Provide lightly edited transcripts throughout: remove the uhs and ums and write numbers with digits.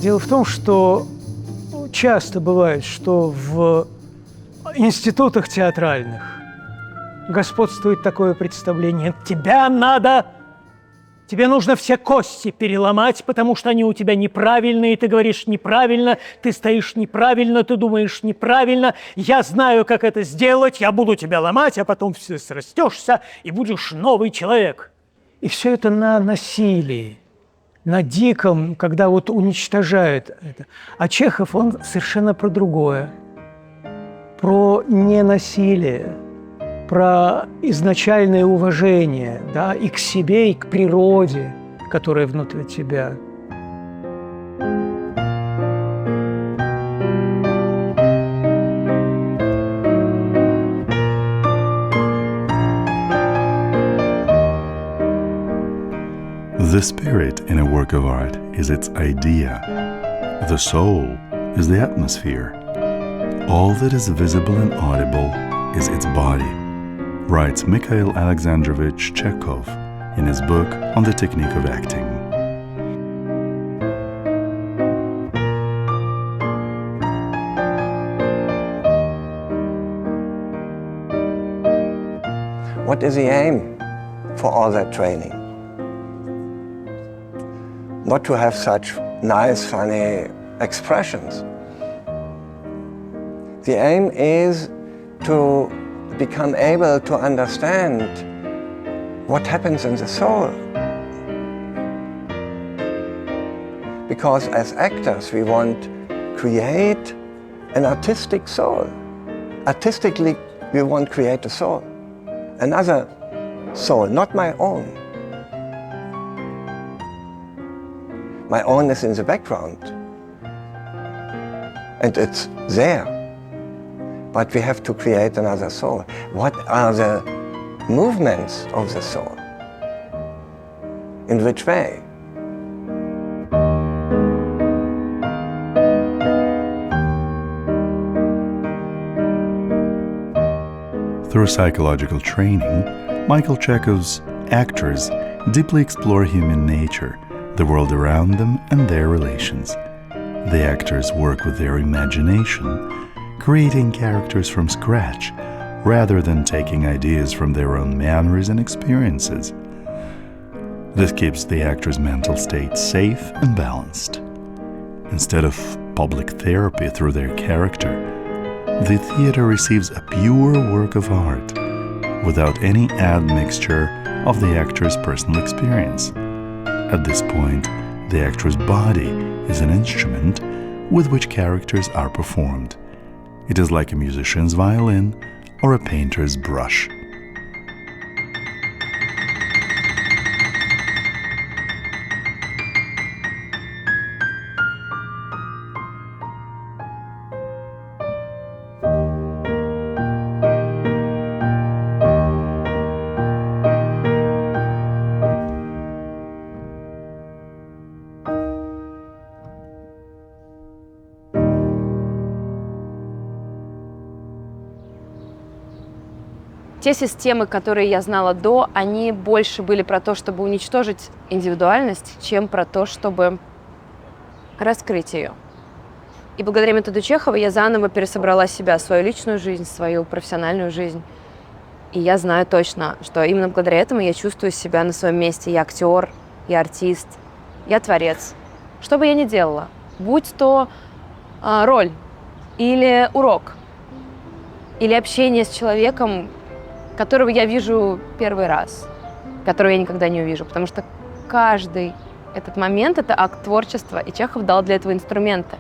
Дело в том, что часто бывает, что в институтах театральных господствует такое представление: тебе нужно все кости переломать, потому что они у тебя неправильные, ты говоришь неправильно, ты стоишь неправильно, ты думаешь неправильно, я знаю, как это сделать, я буду тебя ломать, а потом все срастешься и будешь новый человек. И все это на насилии, на диком, когда вот уничтожают это. А Чехов, он совершенно про другое, про ненасилие, про изначальное уважение, да, и к себе, и к природе, которая внутри тебя. The spirit in a work of art is its idea. The soul is the atmosphere. All that is visible and audible is its body, writes Mikhail Alexandrovich Chekhov in his book on the technique of acting. What is the aim for all that training? Not to have such nice, funny expressions. The aim is to become able to understand what happens in the soul. Because as actors, we want to create an artistic soul. Artistically, we want to create a soul. Another soul, not my own. My own is in the background. And it's there. But we have to create another soul. What are the movements of the soul? In which way? Through psychological training, Michael Chekhov's actors deeply explore human nature, the world around them, and their relations. The actors work with their imagination, creating characters from scratch, rather than taking ideas from their own memories and experiences. This keeps the actor's mental state safe and balanced. Instead of public therapy through their character, the theater receives a pure work of art, without any admixture of the actor's personal experience. At this point, the actor's body is an instrument with which characters are performed. It is like a musician's violin or a painter's brush. Те системы, которые я знала до, они больше были про то, чтобы уничтожить индивидуальность, чем про то, чтобы раскрыть ее. И благодаря методу Чехова я заново пересобрала себя, свою личную жизнь, свою профессиональную жизнь. И я знаю точно, что именно благодаря этому я чувствую себя на своем месте. Я актер, я артист, я творец. Что бы я ни делала, будь то роль или урок, или общение с человеком, которого я вижу первый раз, которого я никогда не увижу, потому что каждый этот момент — это акт творчества, и Чехов дал для этого инструменты.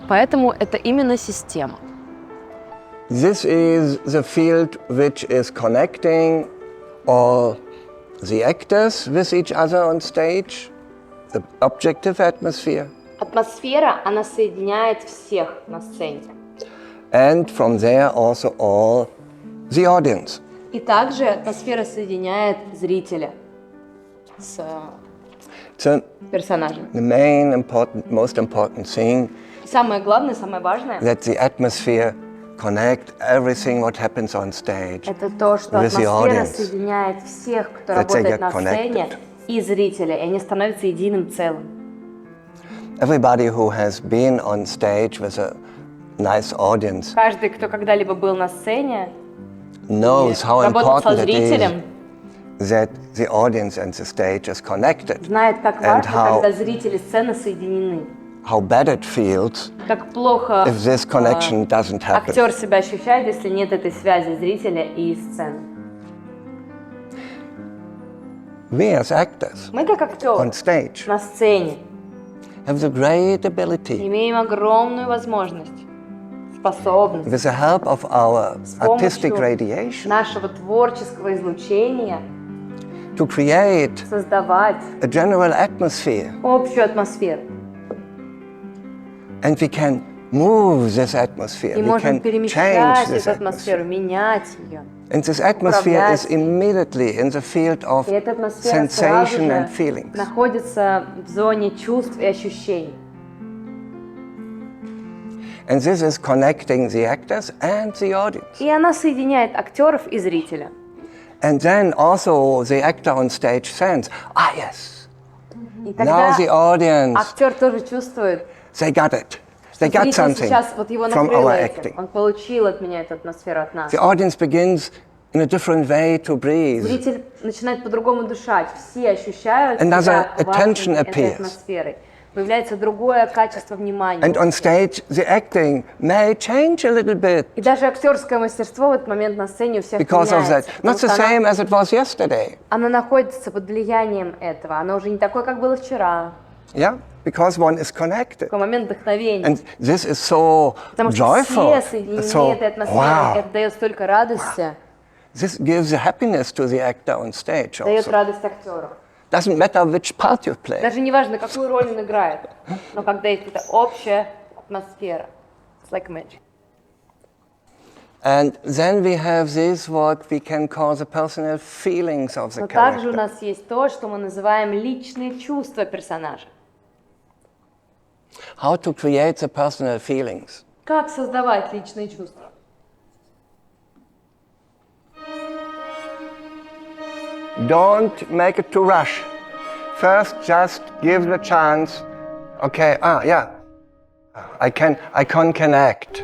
Поэтому это именно система. This is the field which is connecting all the actors with each other on stage, the objective atmosphere. Атмосфера, она соединяет всех на сцене. And from there also all the audience. И также атмосфера соединяет зрителя с персонажем. The main important, most important thing. Самое главное, самое важное. That the atmosphere connect everything what happens on stage. Это то, что атмосфера соединяет всех, кто работает на сцене, и зрителя, и они становятся единым целым. Everybody who has been on stage with a nice audience Каждый, кто когда-либо был на сцене, knows how работал со important it is зрителем, that the audience and the stage is connected, знает, как and важно, когда зрители сцены соединены. how bad it feels Как плохо if this connection doesn't happen. актер себя ощущает, если нет этой связи зрителя и сцены. We as actors Мы как on актеры stage на сцене have the great ability, имеем огромную возможность, способность with the help of our с artistic помощью radiation, нашего творческого излучения to create создавать a general atmosphere. общую атмосферу. And we can move this atmosphere, И we можем can change перемещать this эту атмосферу, atmosphere. менять ее. And this atmosphere is управлять. immediately in the field of И эта атмосфера сразу sensation and же feelings. находится в зоне чувств и ощущений. And this is connecting the actors and the audience. И она соединяет актеров и зрителя. And then also the actor on stage sense, yes, И now тогда the audience, актер тоже чувствует, they got it. They что got зритель something сейчас вот его from накрыло our этим. acting. Он получил от меня эту атмосферу от нас. The audience begins in a different way to breathe. Зритель начинает по-другому дышать. Все ощущают Another себя attention важными этой appears. атмосферой. Появляется другое качество внимания. And on stage, the acting may change a little bit И даже актерское мастерство в этот момент на сцене у всех because of that. меняется. Not the same as it was yesterday. Она находится под влиянием этого. Оно уже не такое, как было вчера. Yeah, because one is connected. Такой момент вдохновения. And this is so Потому что joyful. все соединены So, этой атмосферой. wow. Это дает столько радости, This gives the happiness to the actor on stage дает also. радость актеру. Doesn't matter which part you play. Даже не важно, какую роль он играет, но когда есть эта общая атмосфера. It's like magic. And then we have this, what we can call the personal feelings of the Но также у character. нас есть то, что мы называем личные чувства персонажа. How to create the personal feelings. Как создавать личные чувства? Don't make it too rush. First, just give the chance. Okay, yeah. I can connect.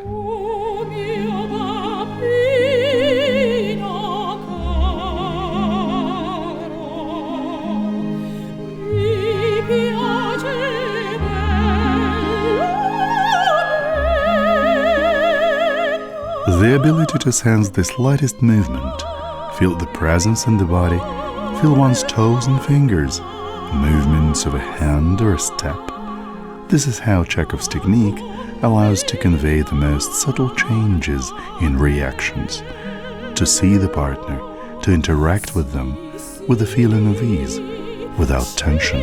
The ability to sense the slightest movement, feel the presence in the body, feel one's toes and fingers, movements of a hand or a step. This is how Chekhov's technique allows to convey the most subtle changes in reactions, to see the partner, to interact with them with a feeling of ease, without tension.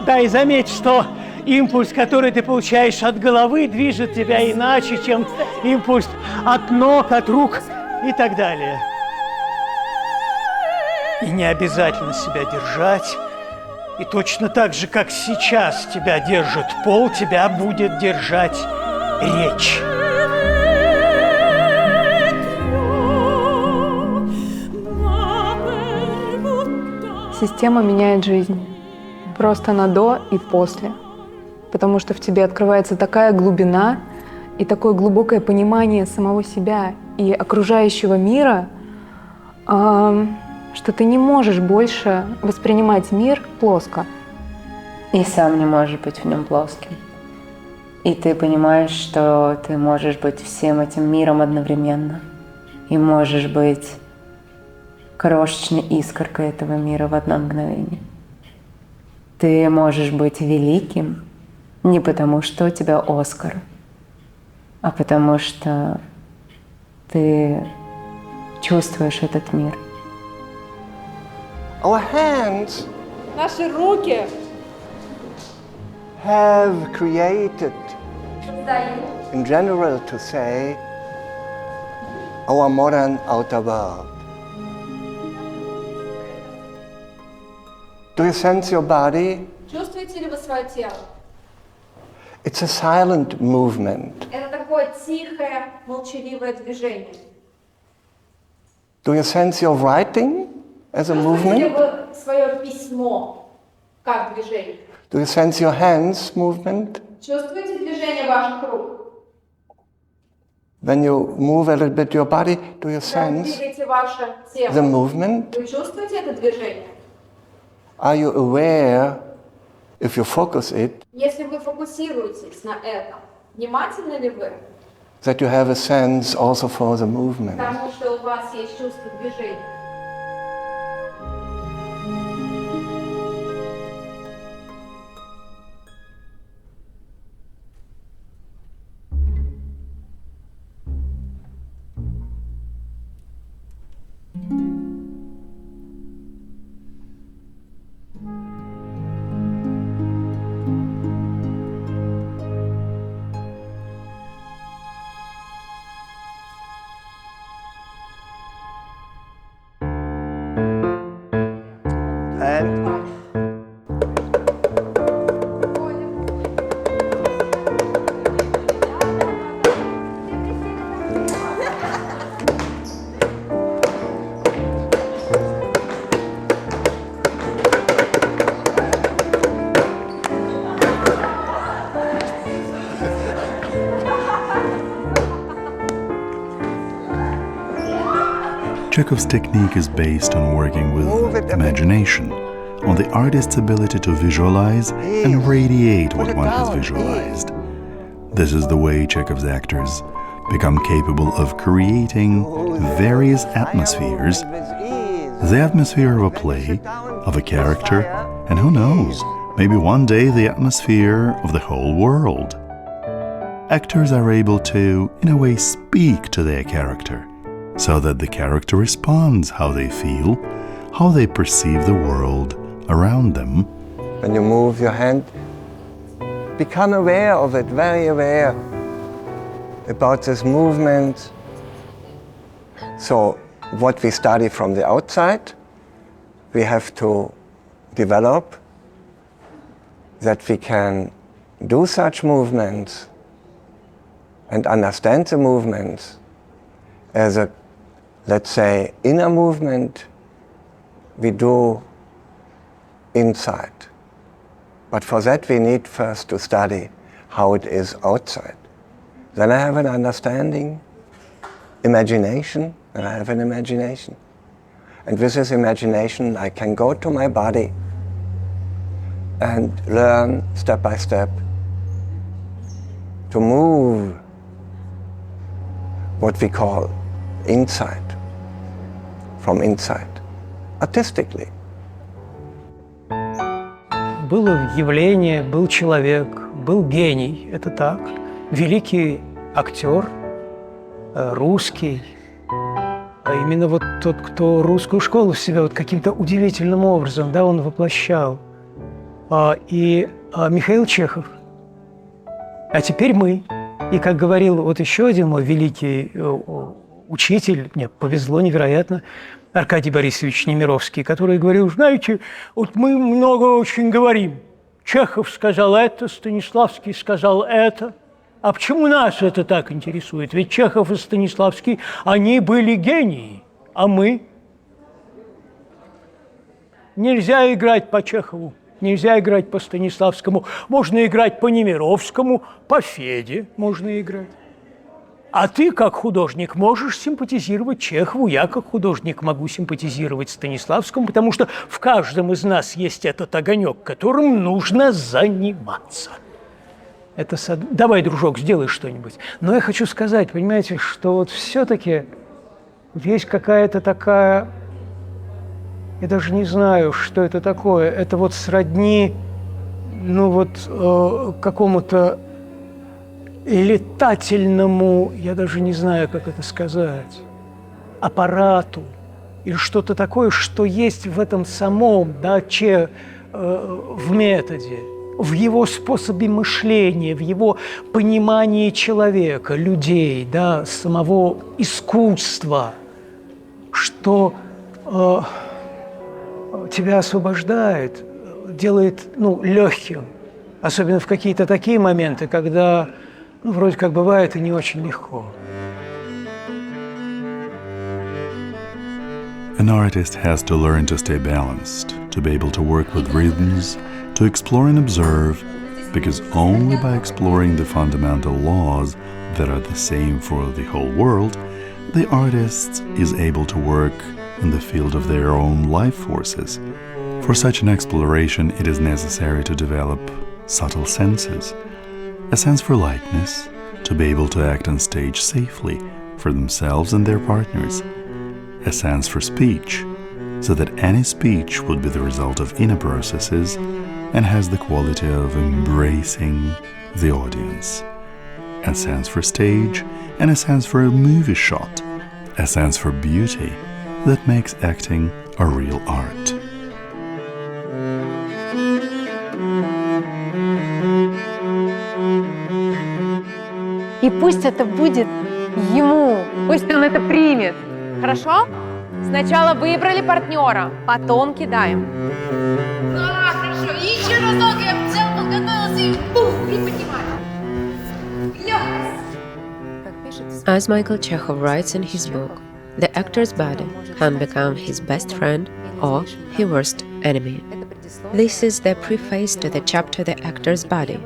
Да, и заметь, что импульс, который ты получаешь от головы, движет тебя иначе, чем импульс от ног, от рук и так далее. И не обязательно себя держать. И точно так же, как сейчас тебя держит пол, тебя будет держать речь. Система меняет жизнь. Просто на до и после. Потому что в тебе открывается такая глубина и такое глубокое понимание самого себя и окружающего мира, что ты не можешь больше воспринимать мир плоско. И сам не можешь быть в нем плоским. И ты понимаешь, что ты можешь быть всем этим миром одновременно. И можешь быть крошечной искоркой этого мира в одно мгновение. Ты можешь быть великим не потому, что у тебя Оскар, а потому что ты чувствуешь этот мир. Our hands Наши руки have created, in general to say, our modern outer world. Do you sense your body? Чувствуете ли вы свое тело? It's a silent movement. Это такое тихое, молчаливое движение. Do you sense your writing as a Чувствуете ли movement? вы свое письмо Как движение? Do you sense your hands movement? Чувствуете движение ваших рук? When you move a little bit your body, do you Когда вы sense двигаете ваше тело, the movement? вы чувствуете это движение? Are you aware, if you focus it, Если вы фокусируетесь на этом, внимательны ли вы? that you have a sense also for the movement? Потому что у вас есть чувство движения. And Chekhov's technique is based on working with Move it a bit. imagination, on the artist's ability to visualize and radiate what one has visualized. This is the way Chekhov's actors become capable of creating various atmospheres, the atmosphere of a play, of a character, and who knows, maybe one day the atmosphere of the whole world. Actors are able to, in a way, speak to their character, so that the character responds how they feel, how they perceive the world around them. when you move your hand, become aware of it, very aware about this movement. So what we study from the outside, we have to develop that we can do such movements and understand the movements as a, let's say, inner movement we do inside. But for that we need first to study how it is outside. Then I have an understanding, imagination, and I have an imagination. And with this imagination I can go to my body and learn step by step to move what we call inside, from inside, artistically. Было явление, был человек, был гений, это так. Великий актер, русский. А именно вот тот, кто русскую школу в себя вот каким-то удивительным образом, да, он воплощал. И Михаил Чехов. А теперь мы. И как говорил вот еще один мой великий учитель, мне повезло невероятно, Аркадий Борисович Немировский, который говорил, знаете, вот мы много очень говорим. Чехов сказал это, Станиславский сказал это. А почему нас это так интересует? Ведь Чехов и Станиславский, они были гении, а мы? Нельзя играть по Чехову, нельзя играть по Станиславскому. Можно играть по Немировскому, по Феде можно играть. А ты, как художник, можешь симпатизировать Чехову, я, как художник, могу симпатизировать Станиславскому, потому что в каждом из нас есть этот огонек, которым нужно заниматься. Это давай, дружок, сделай что-нибудь. Но я хочу сказать, понимаете, что вот все-таки есть какая-то такая, я даже не знаю, что это такое. Это вот сродни, ну вот какому-то летательному, я даже не знаю, как это сказать, аппарату или что-то такое, что есть в этом самом, да, в методе, в его способе мышления, в его понимании человека, людей, да, самого искусства, что тебя освобождает, делает, ну, легким, особенно в какие-то такие моменты, когда, ну, вроде как бывает и не очень легко. An artist has to learn to stay balanced, to be able to work with rhythms to explore and observe, because only by exploring the fundamental laws that are the same for the whole world, the artist is able to work in the field of their own life forces. For such an exploration, it is necessary to develop subtle senses, a sense for lightness, to be able to act on stage safely for themselves and their partners, a sense for speech, so that any speech would be the result of inner processes and has the quality of embracing the audience, a sense for stage and a sense for a movie shot, a sense for beauty that makes acting a real art. И пусть это будет ему, пусть он это примет. Хорошо? Сначала выбрали партнера, потом кидаем. Да, хорошо. И еще разок, я взял, подготовился и бум, и поднимаю. Лёгкость. As Michael Chekhov writes in his book, the actor's body can become his best friend or his worst enemy. This is the preface to the chapter The Actor's Body,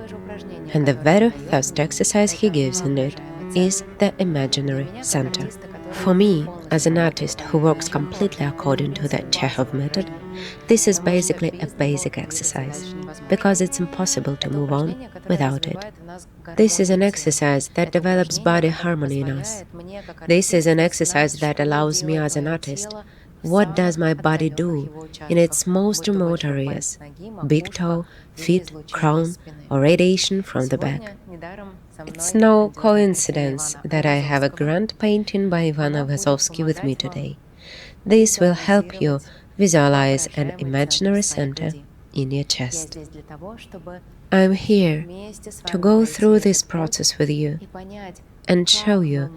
and the very first exercise he gives in it is the imaginary center. For me, as an artist who works completely according to the Chekhov method, this is basically a basic exercise, because it's impossible to move on without it. This is an exercise that develops body harmony in us. This is an exercise that allows me as an artist. What does my body do in its most remote areas? Big toe, feet, crown, or radiation from the back. It's no coincidence that I have a grand painting by Ivan Vazovsky with me today. This will help you visualize an imaginary center in your chest. I'm here to go through this process with you and show you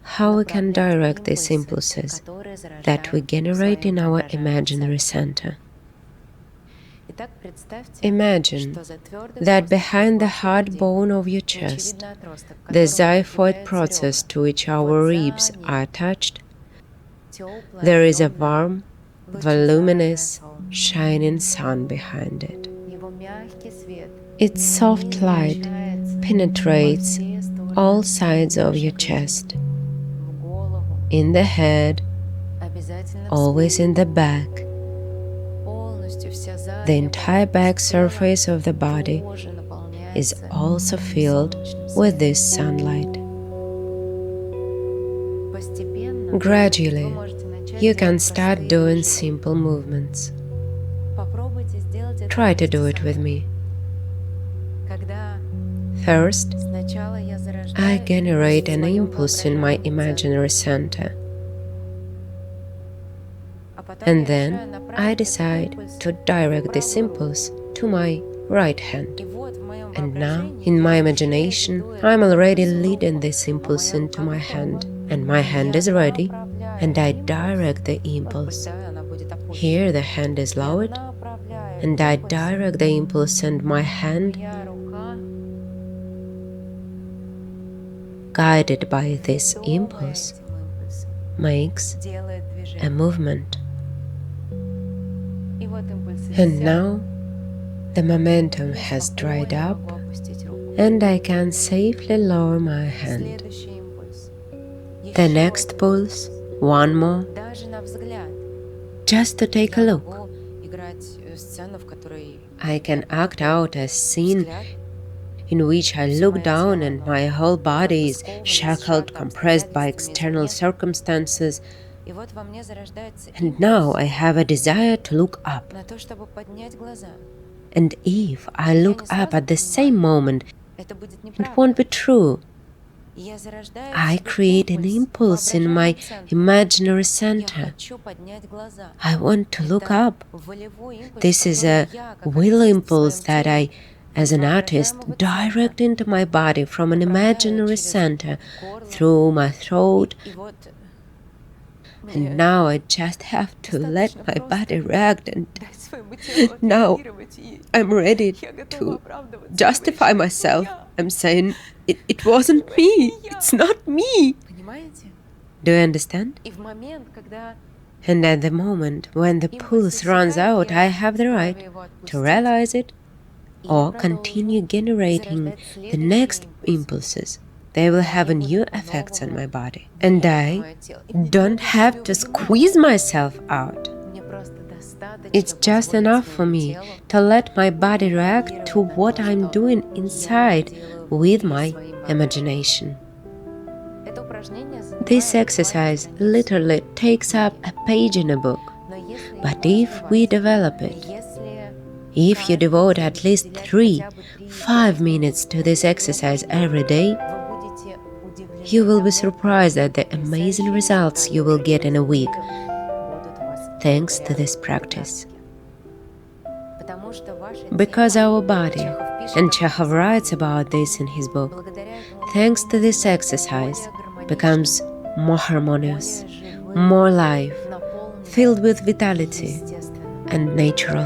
how we can direct these impulses that we generate in our imaginary center. Imagine that behind the hard bone of your chest, the xiphoid process to which our ribs are attached, there is a warm, voluminous, shining sun behind it. Its soft light penetrates all sides of your chest, in the head, always in the back. The entire back surface of the body is also filled with this sunlight. Gradually, you can start doing simple movements. Try to do it with me. First, I generate an impulse in my imaginary center. And then I decide to direct this impulse to my right hand. And now, in my imagination, I'm already leading this impulse into my hand. And my hand is ready, and I direct the impulse. Here the hand is lowered, and I direct the impulse, and my hand, guided by this impulse, makes a movement. And now the momentum has dried up, and I can safely lower my hand. The next pulse, one more, just to take a look. I can act out a scene in which I look down and my whole body is shackled, compressed by external circumstances. And now I have a desire to look up. And if I look up at the same moment, it won't be true. I create an impulse in my imaginary center. I want to look up. This is a will impulse that I, as an artist, direct into my body from an imaginary center through my throat. And now I just have to let my body react, and now I'm ready to justify myself. I'm saying, it wasn't me, it's not me. Do you understand? And at the moment when the pulse runs out, I have the right to realize it or continue generating the next impulses, they will have new effects on my body. And I don't have to squeeze myself out. It's just enough for me to let my body react to what I'm doing inside with my imagination. This exercise literally takes up a page in a book, but if we develop it, if you devote at least 3-5 minutes to this exercise every day, you will be surprised at the amazing results you will get in a week, thanks to this practice. Because our body, and Chekhov writes about this in his book, thanks to this exercise, becomes more harmonious, more alive, filled with vitality and natural.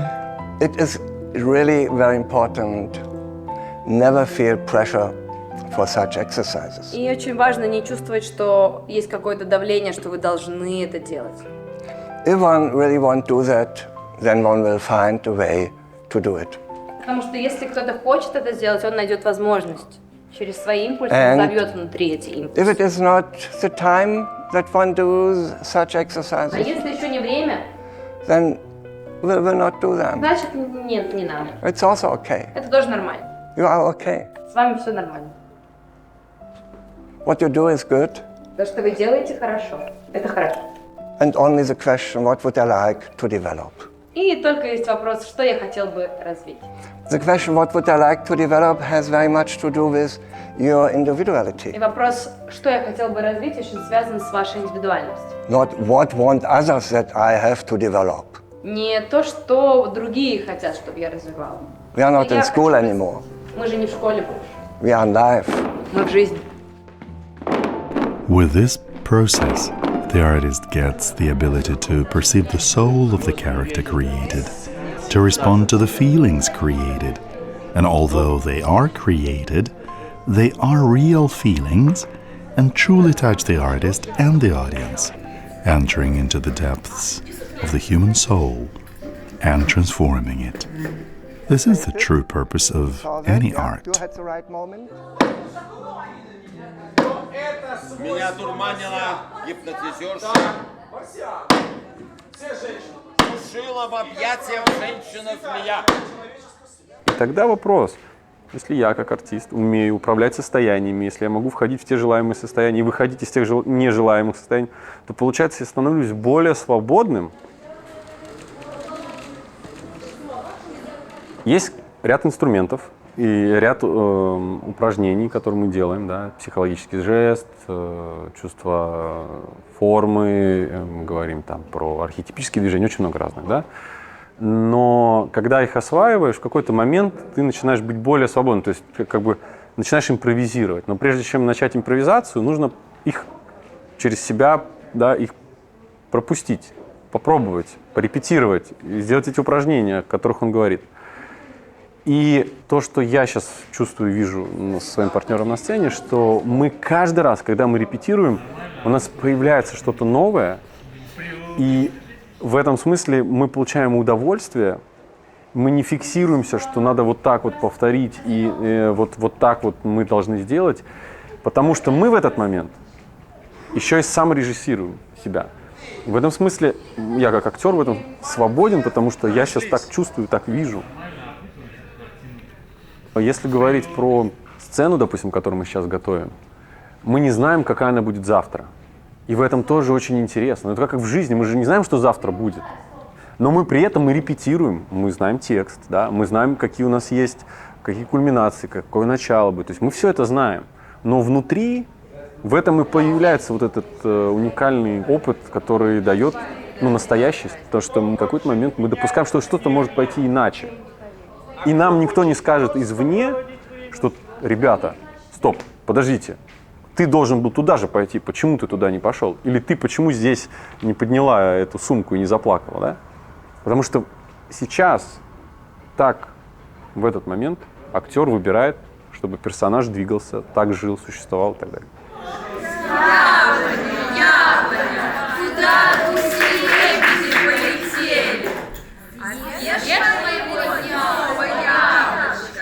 It is really very important. Never feel pressure for such exercises. И очень важно не чувствовать, что есть какое-то давление, что вы должны это делать. If one really won't do that, then one will find a way to do it. Потому что если кто-то хочет это сделать, он найдет возможность. Через свои импульсы зовет внутри эти импульсы. If it is not the time that one does such А exercises, если еще не время, then we will not do them. значит нет, не надо. It's also okay. Это тоже нормально. You are okay. С вами все нормально. What you do is good. То, что вы делаете, хорошо. Это хорошо. And only the question, what would I like to develop? И только есть вопрос, что я хотел бы развить. The question, what would I like to develop, has very much to do with your individuality. И вопрос, что я хотел бы развить, очень связан с вашей индивидуальностью. Not what want others that I have to develop. Не то, что другие хотят, чтобы я развивала. We are not Я in school хочу. anymore. Мы же не в школе больше. We are in life. Мы в жизни. With this process, the artist gets the ability to perceive the soul of the character created, to respond to the feelings created. And although they are created, they are real feelings and truly touch the artist and the audience, entering into the depths of the human soul and transforming it. This is the true purpose of any art. You had the right moment. Меня дурманила гипнотизерша. Душила в объятиях женщина-змея. И тогда вопрос, если я как артист умею управлять состояниями, если я могу входить в те желаемые состояния и выходить из тех нежелаемых состояний, то получается я становлюсь более свободным. Есть ряд инструментов и ряд упражнений, которые мы делаем, да, психологический жест, чувство формы, мы говорим там про архетипические движения, очень много разных, да. Но когда их осваиваешь, в какой-то момент ты начинаешь быть более свободным, то есть как бы начинаешь импровизировать. Но прежде чем начать импровизацию, нужно их через себя, да, их пропустить, попробовать, порепетировать, сделать эти упражнения, о которых он говорит. И то, что я сейчас чувствую, вижу с своим партнером на сцене, что мы каждый раз, когда мы репетируем, у нас появляется что-то новое, и в этом смысле мы получаем удовольствие, мы не фиксируемся, что надо вот так вот повторить, и вот так вот мы должны сделать, потому что мы в этот момент еще и сам режиссируем себя. В этом смысле я как актер в этом свободен, потому что я сейчас так чувствую, так вижу. Если говорить про сцену, допустим, которую мы сейчас готовим, мы не знаем, какая она будет завтра. И в этом тоже очень интересно. Это как в жизни, мы же не знаем, что завтра будет. Но мы при этом репетируем, мы знаем текст, да? Мы знаем, какие у нас есть, какие кульминации, какое начало будет. То есть мы все это знаем. Но внутри, в этом и появляется вот этот уникальный опыт, который дает настоящесть. Потому что в какой-то момент мы допускаем, что что-то может пойти иначе. И нам никто не скажет извне, что, ребята, стоп, подождите, ты должен был туда же пойти, почему ты туда не пошел? Или ты почему здесь не подняла эту сумку и не заплакала, да? Потому что сейчас, так, в этот момент, актер выбирает, чтобы персонаж двигался, так жил, существовал и так далее. Яблоня, куда гуси лебеди полетели? А ешь моего дня, яблочко.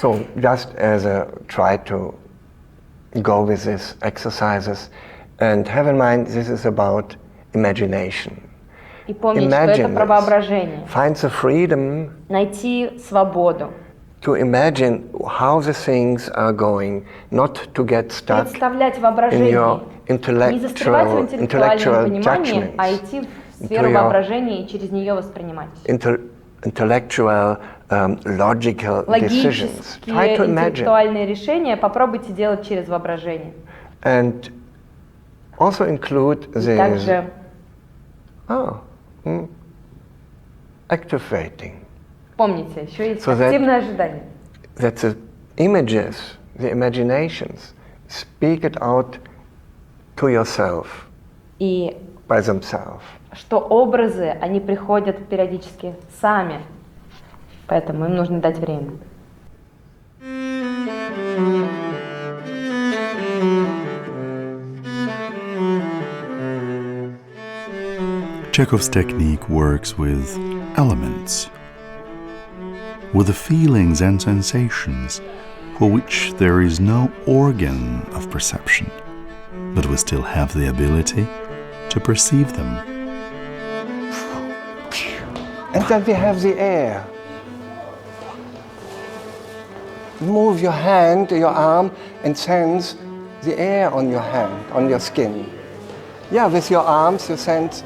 So just as a try to go with these exercises and have in mind this is about imagination. И помнить, что это про воображение. Find the freedom Найти свободу. to imagine how the things are going, not to get stuck Представлять in воображение. your Не застревать в интеллектуальном понимании, judgments, а идти в сферу воображения и через нее воспринимать. intellectual, logical decisions. Try to Логические, imagine. интеллектуальные решения попробуйте делать через воображение. And also include И this также activating. помните, еще есть So that- активное ожидание. That the images, the imaginations, speak it out to yourself И by themselves. что образы, они приходят периодически сами. Поэтому им нужно дать время. Chekhov's technique works with elements, with the feelings and sensations for which there is no organ of perception, but we still have the ability to perceive them. And then we have the air. Move your hand, your arm, and sense the air on your hand, on your skin. Yeah, with your arms, you sense,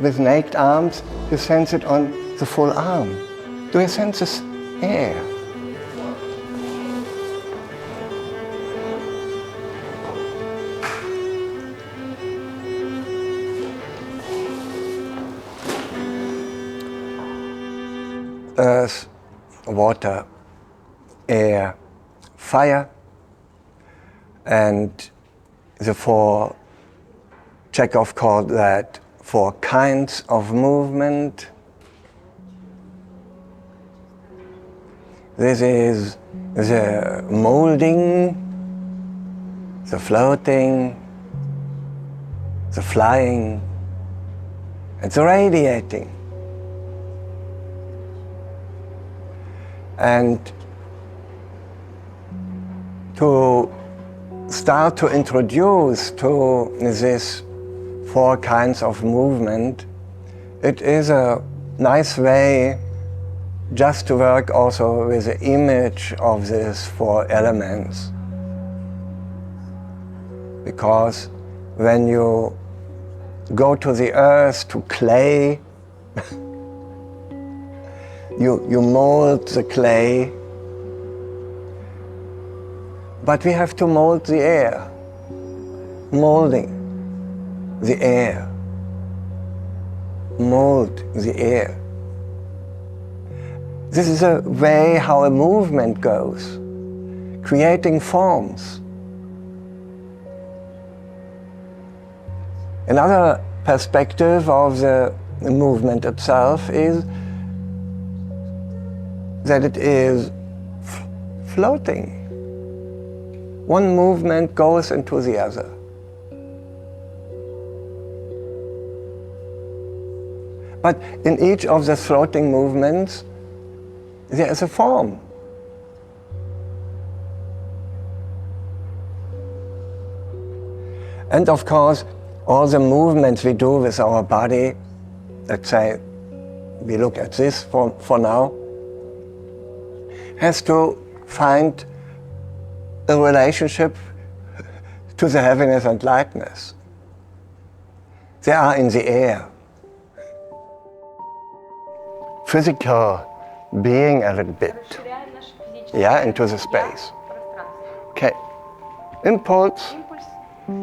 with naked arms, you sense it on the full arm. Do you sense this air? Earth, water, air, fire, and the four, Chekhov called that 4 kinds of movement. This is the molding, the floating, the flying, and the radiating. And to start to introduce to this 4 kinds of movement, it is a nice way just to work also with the image of these 4 elements. Because when you go to the earth, to clay, you mold the clay, but we have to mold the air, molding the air, mold the air. This is a way how a movement goes, creating forms. Another perspective of the movement itself is that it is floating. One movement goes into the other. But in each of the floating movements, there is a form. And of course, all the movements we do with our body, let's say we look at this for now, has to find a relationship to the heaviness and lightness. They are in the air. Physical being a little bit, yeah, into the space. Okay, impulse,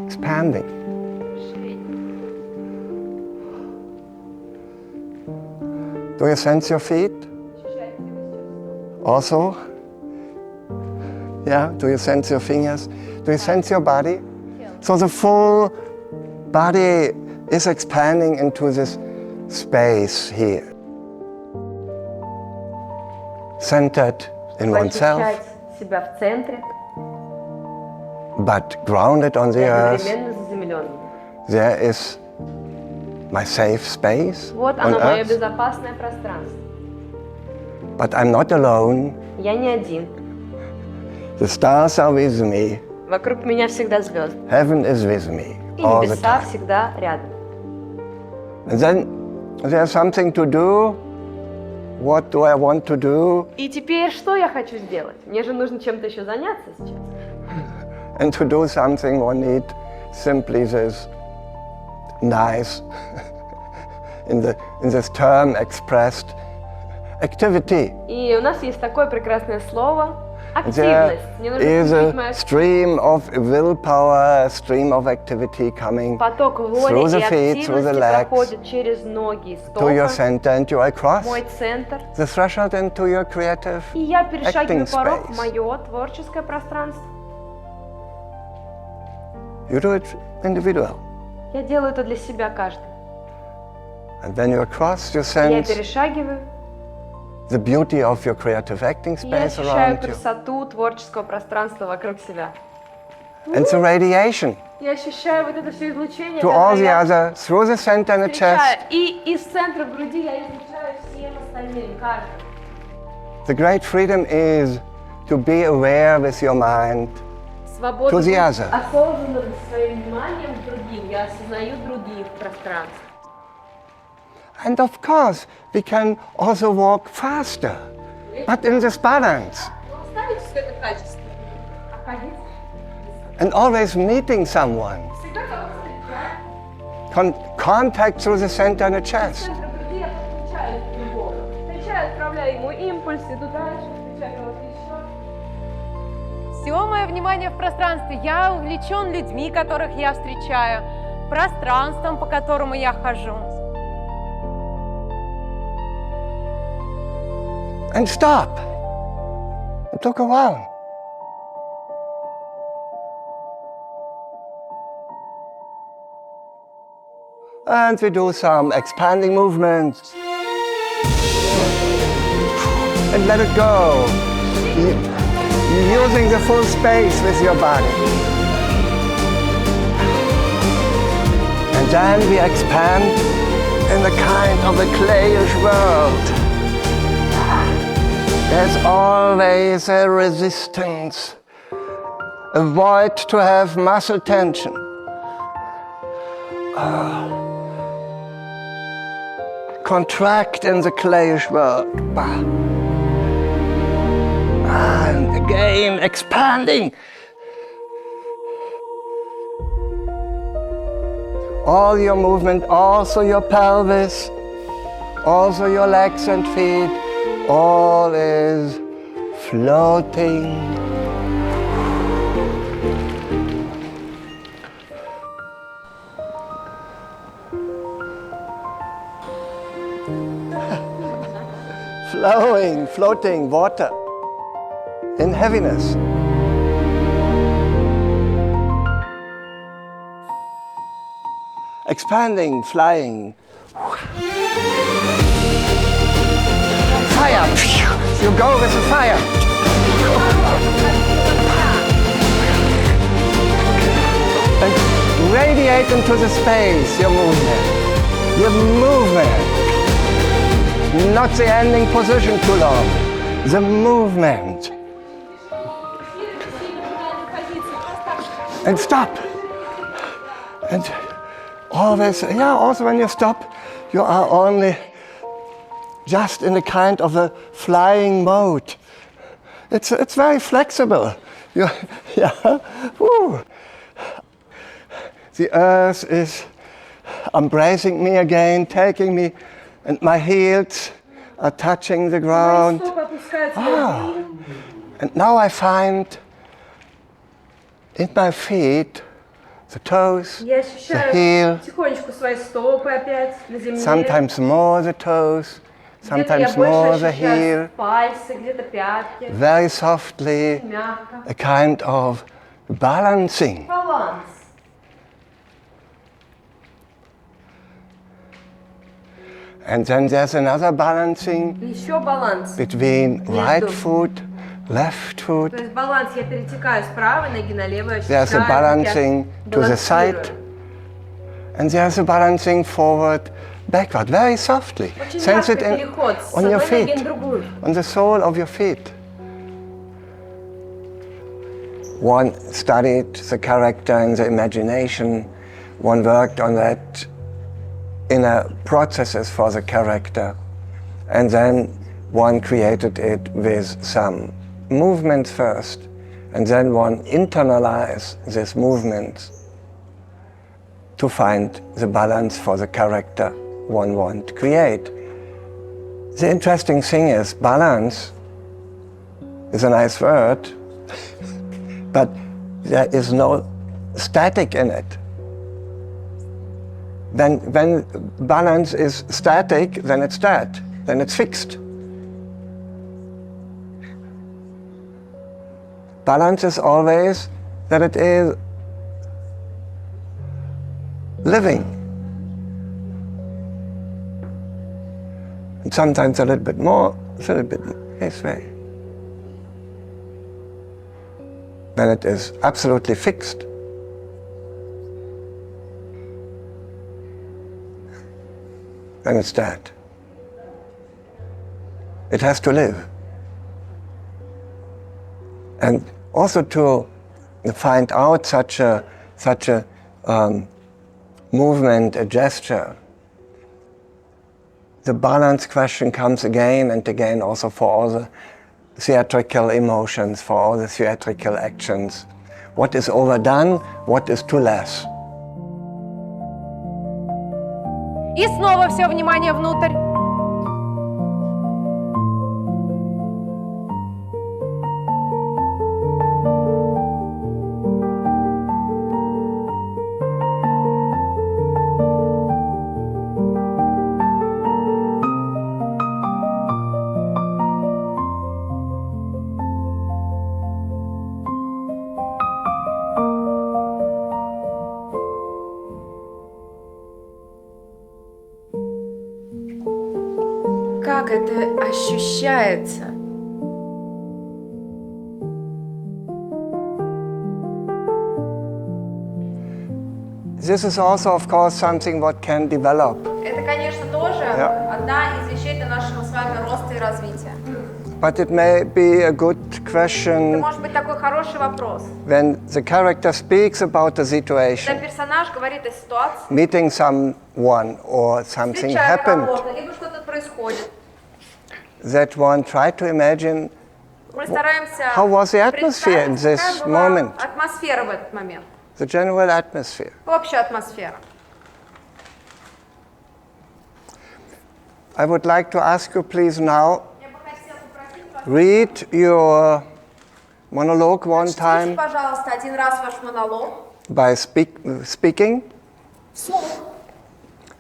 expanding. Do you sense your feet? Also? Yeah, do you sense your fingers? Do you sense your body? So the full body is expanding into this space here. Centered in oneself, Ощущать себя в центре, but grounded on и the earth. одновременно заземленным. There is my safe space Вот on оно, мое earth, безопасное пространство. but I'm not alone. Я не один. The stars are with me. Вокруг меня всегда звезды. Heaven is with me И all the небеса time. всегда рядом. And then there's something to do. What do I want to do? И теперь что я хочу сделать? Мне же нужно чем-то еще заняться сейчас. And to do something one need simply this nice, in this term expressed, activity. И у нас есть такое прекрасное слово — There активность. Мне нужно is включить a мою stream of willpower, a stream of activity coming поток through воли the и feet, through the активности legs, проходит через ноги и to your стопы, center, and you across мой центр. the threshold into your creative И я перешагиваю acting порог в space. мое творческое пространство. You do it individual. Я делаю это для себя каждый. And when you across, you Я sense перешагиваю, the beauty of your creative acting и я space ощущаю around you. красоту творческого пространства вокруг себя. And the radiation Я ощущаю вот это все излучение, to all the которое я other, through the center and the встречаю. chest. И из центра груди я излучаю всем остальным, каждому. The great freedom is to be aware with your mind Свобода to the быть other. осознанным своим вниманием к другим. Я осознаю других в пространстве. And of course, we can also walk faster, but in this balance. Оставить все это качество. And always meeting someone. Всегда кого-то встречаю. Contact through the center and the chest. Центр груди я подключаю к любому. Встречаю, отправляю ему импульс, иду дальше, встречаю кого-то еще. Все мое внимание в пространстве. Я увлечен людьми, которых я встречаю, пространством, по которому я хожу. And stop. And look around. And we do some expanding movements. And let it go. You're using the full space with your body. And then we expand in the kind of a clayish world. There's always a resistance, a void to have muscle tension. Contract in the clayish world. And again, expanding. All your movement, also your pelvis, also your legs and feet, all is floating. Flowing, floating water in heaviness. Expanding, flying. Fire! You go with the fire. And radiate into the space, your movement. Your movement. Not the ending position too long. The movement. And stop. And always, also when you stop, you are only just in a kind of a flying mode. It's very flexible. Woo. The earth is embracing me again, taking me, and my heels are touching the ground. And now I find in my feet the toes, the heel, sometimes more the toes, sometimes more the heel, very softly, a kind of balancing. And then there's another balancing between right foot, left foot. There's a balancing to the side, and there's a balancing forward, backward, very softly. Sense it on your feet, on the sole of your feet. one studied the character in the imagination, one worked on that inner processes for the character, and then one created it with some movements first, and then one internalized these movements to find the balance for the character one wants to create. The interesting thing is, balance is a nice word, but there is no static in it. When balance is static, then it's dead, then it's fixed. Balance is always that it is living. And sometimes a little bit more, a little bit this way. When it is absolutely fixed, then it's dead. It has to live. And also to find out such a movement, a gesture, the balance question comes again and again also for all the theatrical emotions, for all the theatrical actions. What is overdone, what is too less. И снова все внимание внутрь. Как это ощущается? This is also, of course, something what can develop. Это, конечно, тоже одна из вещей для нашего с вами роста и развития. But it may be a good Это question может быть такой хороший вопрос. when the character speaks about the Когда situation, персонаж говорит о ситуации, meeting someone or something встречая happened, кого-то, либо что-то происходит, that one try to imagine мы стараемся how was the atmosphere in представить, this какая была moment, атмосфера в этот момент, the general atmosphere. общая атмосфера. I would like to ask you, please, now, read your monologue one Чтите, time пожалуйста, один раз ваш монолог. by speaking, Вслух.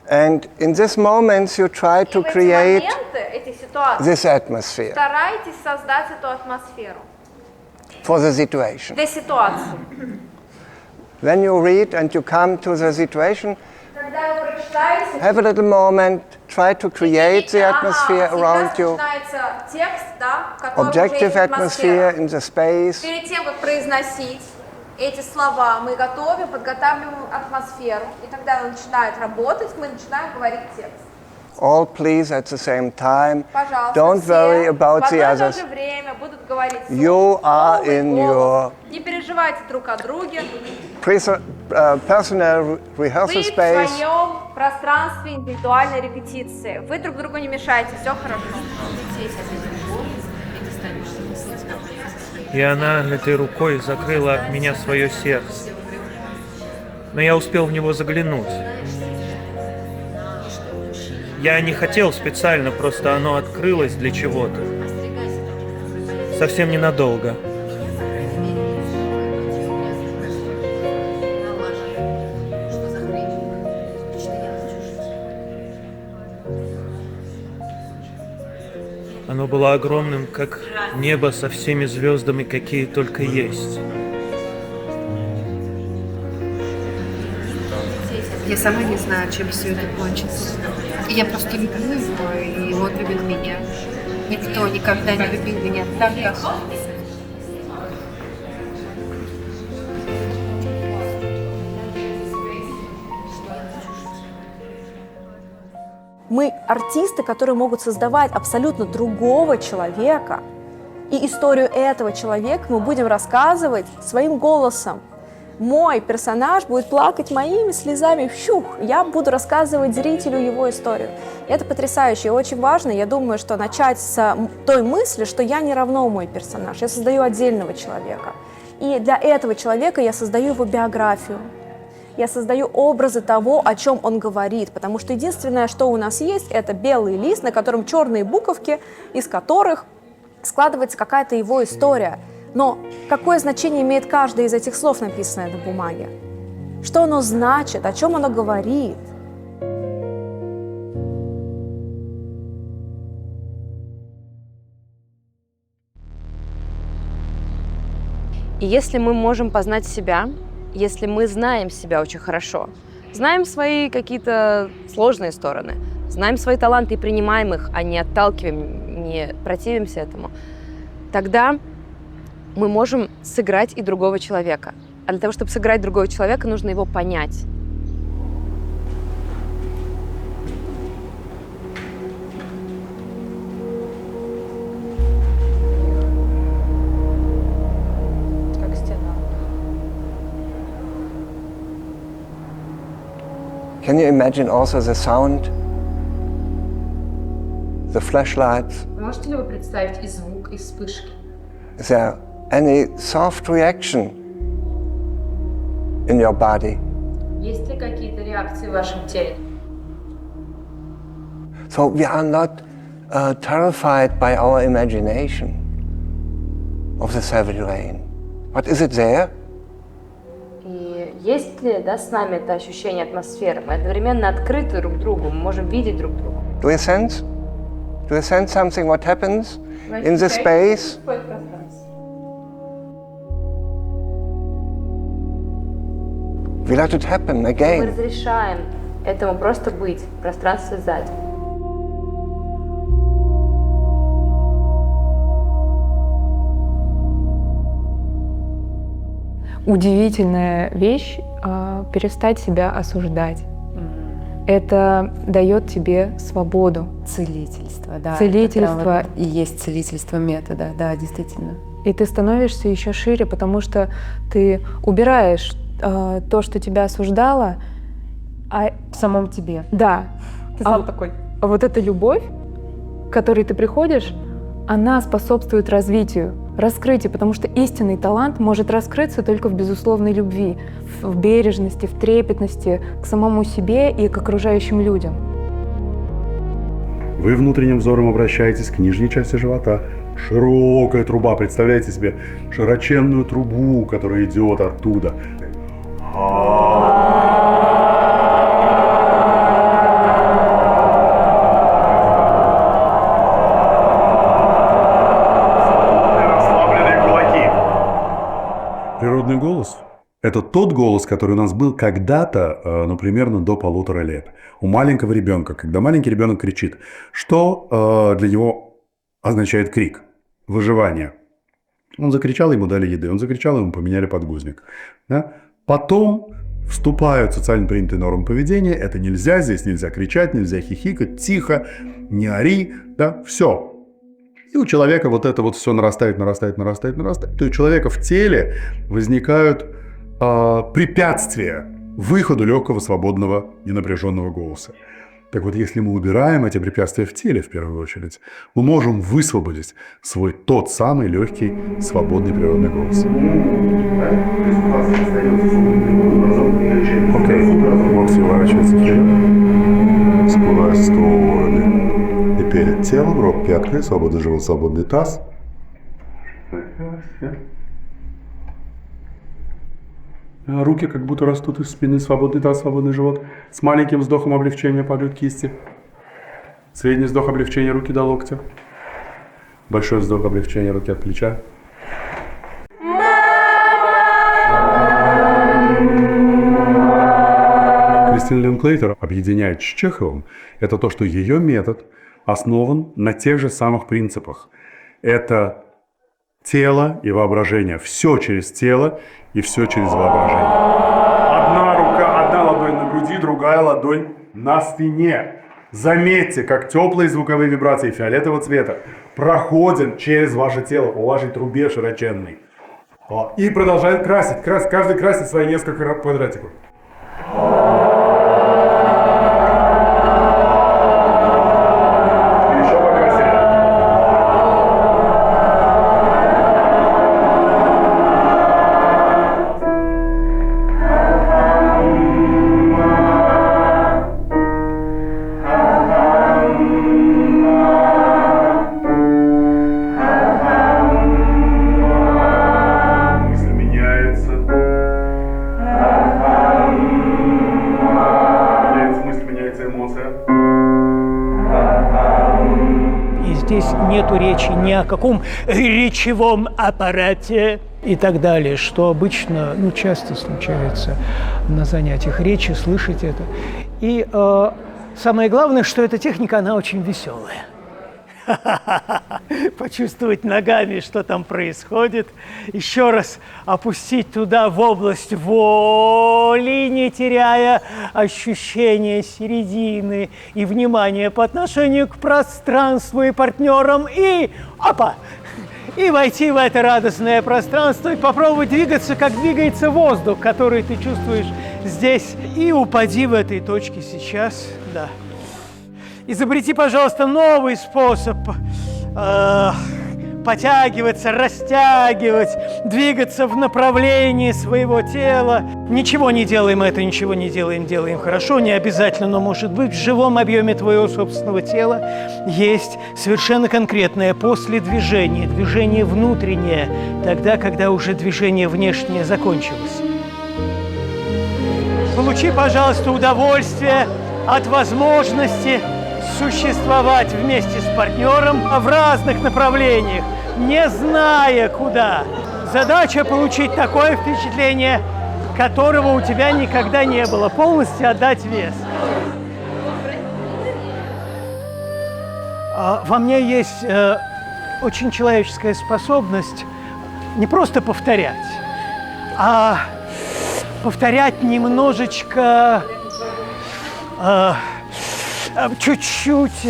and in these moments you try И to в эти create моменты, эти ситуации, this atmosphere старайтесь создать эту атмосферу for the situation. для ситуации. When you read and you come to the situation, Когда вы прочитаете, have a little moment, try to create the atmosphere around you, начинается текст, да, в котором objective уже есть atmosphere атмосфера. in the space, Перед тем, как произносить эти слова, мы готовим, подготавливаем атмосферу. И когда она начинает работать, мы начинаем говорить текст. all please at the same time. Пожалуйста, Don't все worry about в the одно и то others. же время будут говорить You are новый in голос. your Не переживайте друг о друге. personal rehearsal Вы в space. своем пространстве индивидуальной репетиции. Вы друг другу не мешаете, все хорошо. И она этой рукой закрыла от меня свое сердце. Но я успел в него заглянуть. Я не хотел специально, просто оно открылось для чего-то. Совсем ненадолго. Оно было огромным, как небо со всеми звездами, какие только есть. Я сама не знаю, чем все это кончится. Я просто люблю его, и он любит меня. Никто никогда не любил меня так, как он. Мы артисты, которые могут создавать абсолютно другого человека, И историю этого человека мы будем рассказывать своим голосом. Мой персонаж будет плакать моими слезами, я буду рассказывать зрителю его историю. Это потрясающе и очень важно. Я думаю, что начать с той мысли, что я не равно мой персонаж, я создаю отдельного человека. И для этого человека я создаю его биографию. Я создаю образы того, о чем он говорит, потому что единственное, что у нас есть, это белый лист, на котором черные буковки, из которых складывается какая-то его история. Но какое значение имеет каждое из этих слов, написанное на бумаге? Что оно значит, о чем оно говорит? И если мы можем познать себя, если мы знаем себя очень хорошо, знаем свои какие-то сложные стороны, знаем свои таланты и принимаем их, а не отталкиваем, не противимся этому, тогда мы можем сыграть и другого человека. А для того, чтобы сыграть другого человека, нужно его понять. Как стена. Can you imagine also the sound, the flashlights? Можете ли вы представить и звук, и вспышки? Is there any soft reaction in your body? Есть ли какие-то реакции в вашем теле? So we are not terrified by our imagination of the savage rain. But is it there? И есть ли, с нами это ощущение атмосферы? Мы одновременно открыты друг другу, мы можем видеть друг друга. Do you sense? Do you sense something what happens in the space? We let it happen Мы again. разрешаем этому просто быть в пространстве сзади. Удивительная вещь перестать себя осуждать. Это дает тебе свободу. Целительство, да. Целительство. Это и есть целительство метода, да, действительно. И ты становишься еще шире, потому что ты убираешь то, что тебя осуждало, в самом тебе. Да. Ты сам такой. А вот эта любовь, к которой ты приходишь, она способствует развитию, раскрытию, потому что истинный талант может раскрыться только в безусловной любви, в бережности, в трепетности к самому себе и к окружающим людям. Вы внутренним взором обращаетесь к нижней части живота. Широкая труба, представляете себе широченную трубу, которая идет оттуда. Природный голос – это тот голос, который у нас был когда-то, примерно до 1,5 лет. У маленького ребенка, когда маленький ребенок кричит, что для него означает крик? Выживание. Он закричал, ему дали еды, он закричал, ему поменяли подгузник. Да? Потом вступают социально принятые нормы поведения. Это нельзя, здесь нельзя кричать, нельзя хихикать, тихо, не ори, да, все. И у человека вот это вот все нарастает. То у человека в теле возникают препятствия выходу легкого, свободного, ненапряженного голоса. Так вот, если мы убираем эти препятствия в теле, в первую очередь, мы можем высвободить свой тот самый легкий, свободный природный голос. Окей, вот сворачивается вперед, скрывая стороны. И перед телом, рот пяткой, свободный живот, свободный таз. Руки как будто растут из спины, свободный таз, свободный живот. С маленьким вздохом облегчения падают кисти. Средний вздох облегчения руки до локтя. Большой вздох облегчения руки от плеча. Кристин Линклейтер объединяет с Чеховым это то, что ее метод основан на тех же самых принципах. Это тело и воображение. Все через тело и все через воображение. Одна рука, одна ладонь на груди, другая ладонь на спине. Заметьте, как теплые звуковые вибрации фиолетового цвета проходят через ваше тело по вашей трубе широченной. И продолжает красить. Каждый красит свои несколько квадратиков. Нету речи ни о каком речевом аппарате и так далее, что обычно, часто случается на занятиях речи, слышать это. И самое главное, что эта техника, она очень веселая. Почувствовать ногами, что там происходит, еще раз опустить туда в область воли, не теряя ощущения середины и внимания по отношению к пространству и партнерам, и и войти в это радостное пространство и попробовать двигаться, как двигается воздух, который ты чувствуешь здесь, и упади в этой точке сейчас, да. Изобрети, пожалуйста, новый способ потягиваться, растягивать, двигаться в направлении своего тела. Ничего не делаем ничего не делаем, делаем хорошо, не обязательно, но может быть в живом объеме твоего собственного тела есть совершенно конкретное после движения, движение внутреннее, тогда, когда уже движение внешнее закончилось. Получи, пожалуйста, удовольствие от возможности существовать вместе с партнером в разных направлениях, не зная куда. Задача получить такое впечатление, которого у тебя никогда не было, полностью отдать вес. Во мне есть очень человеческая способность не просто повторять, а повторять немножечко, чуть-чуть,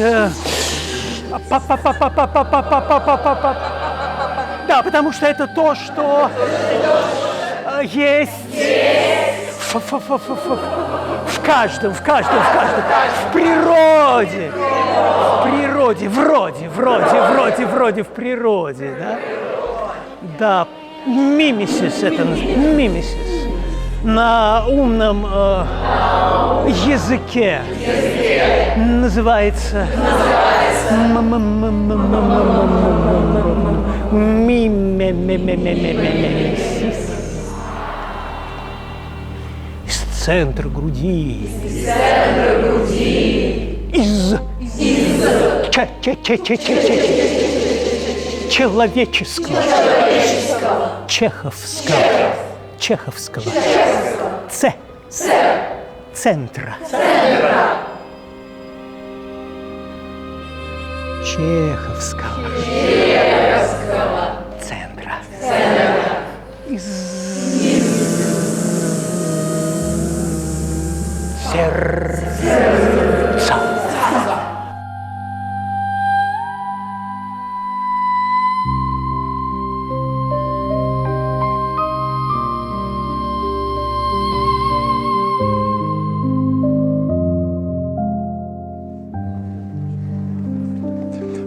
да, потому что это то, что есть в каждом, в природе, вроде в природе, да? Да, мимисис это мимисис. На умном языке называется мимисис. Из центра груди. Из человеческого. Чеховского. Центра. Чеховского. Центра. Из сердца.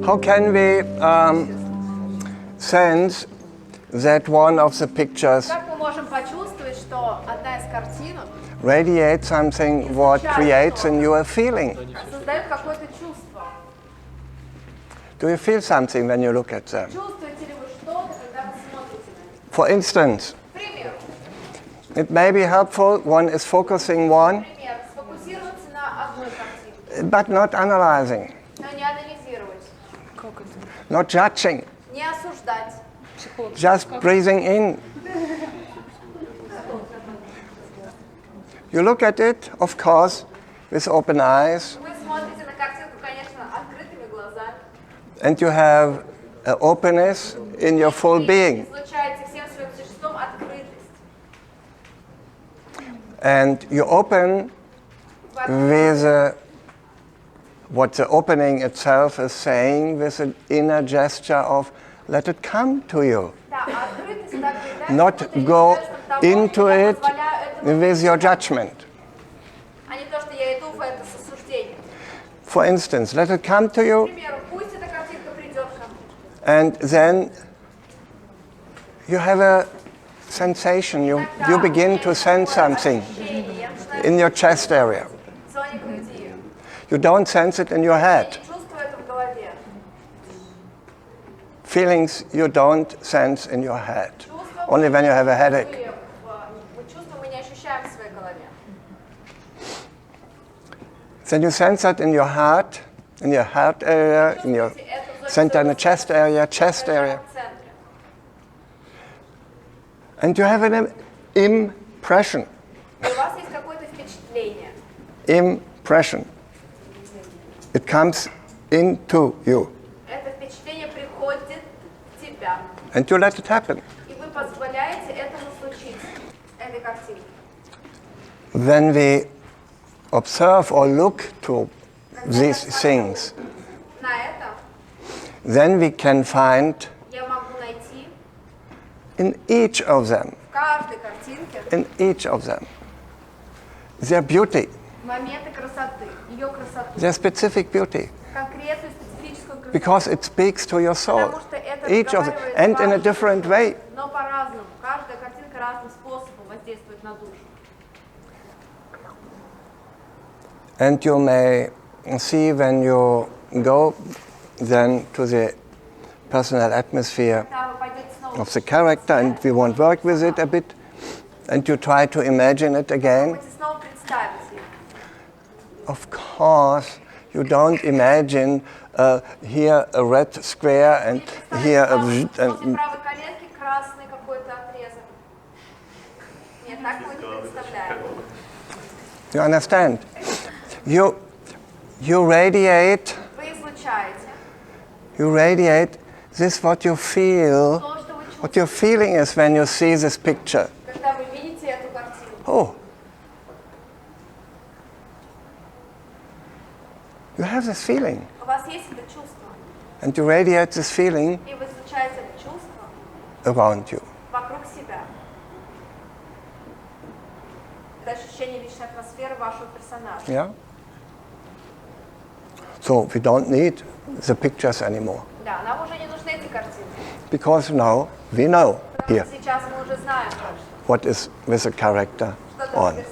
How can we sense that one of the pictures Как мы можем почувствовать, что одна из картинок radiates something what creates a new feeling? создает какое-то чувство? Do you feel something when you look at them? Чувствуете ли вы что-то, когда вы смотрите на них? For instance, Пример. it may be helpful, one is focusing one, Например, сфокусироваться на одной картинке, but not analyzing, но не анализировать, not judging, не осуждать. just breathing in. You look at it, of course, with open eyes, Вы смотрите на картинку, конечно, открытыми глазами. and you have openness in your full being. Излучаете всем своим существом открытость. And you open with what the opening itself is saying with an inner gesture of let it come to you. Not go into it with your judgment. For instance, let it come to you, and then you have a sensation, you begin to sense something in your chest area. You don't sense it in your head. Feelings you don't sense in your head, only when you have a headache. Then you sense that in your heart area, in your center in the chest area. And you have an impression. Impression. It comes into you. And you let it happen. When we observe or look to these things, then we can find in each of them, their beauty, their specific beauty, because it speaks to your soul, each of them, and in a different way. And you may see when you go then to the personal atmosphere of the character, and we won't work with it a bit, and you try to imagine it again. Of course, you don't imagine here a red square and here a and you understand? You radiate. You radiate. This is what you feel. What your feeling is when you see this picture. Oh. You have this feeling. And you radiate this feeling around you. Yeah? So we don't need the pictures anymore. Because now we know here what is with the character on.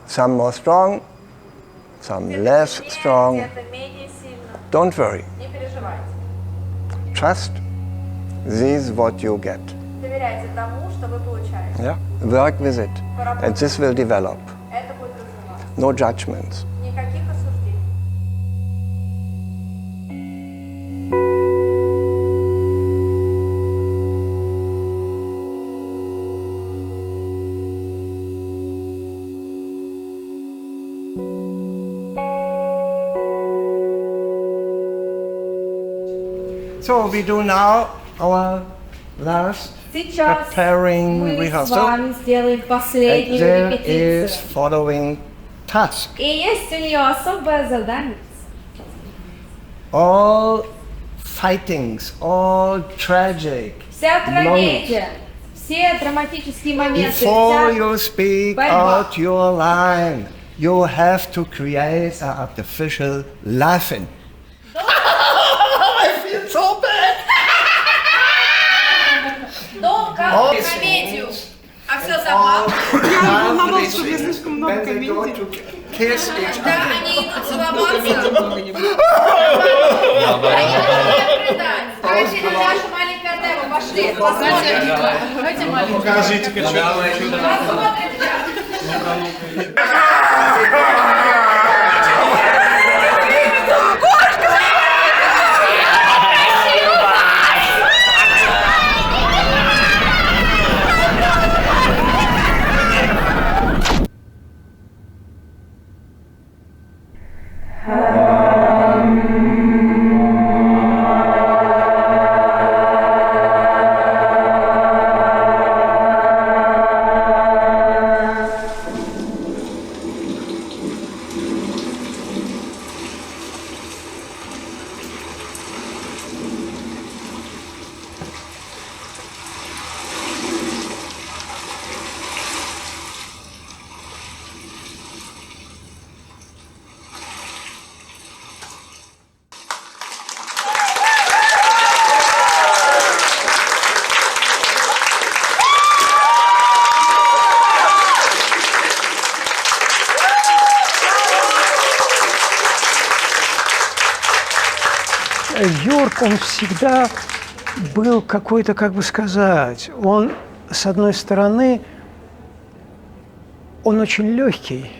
Some more strong, some less strong. Don't worry. Trust, this is what you get. Yeah? Work with it, and this will develop. No judgments. So we do now our last preparing rehearsal. And there is following task. All fightings, all tragic moments. Before you speak out your line, you have to create an artificial laughing. I feel so bad. Долго комедию. А все забавно. Я волновалась, чтобы я слишком много комедий. Да, они идут целоваться. Они будут предать. Давайте наша маленькая демо, пошли. Посмотрим. Покажите-ка, что. Посмотрим. Йорк, он всегда был какой-то, как бы сказать, он, с одной стороны, он очень легкий,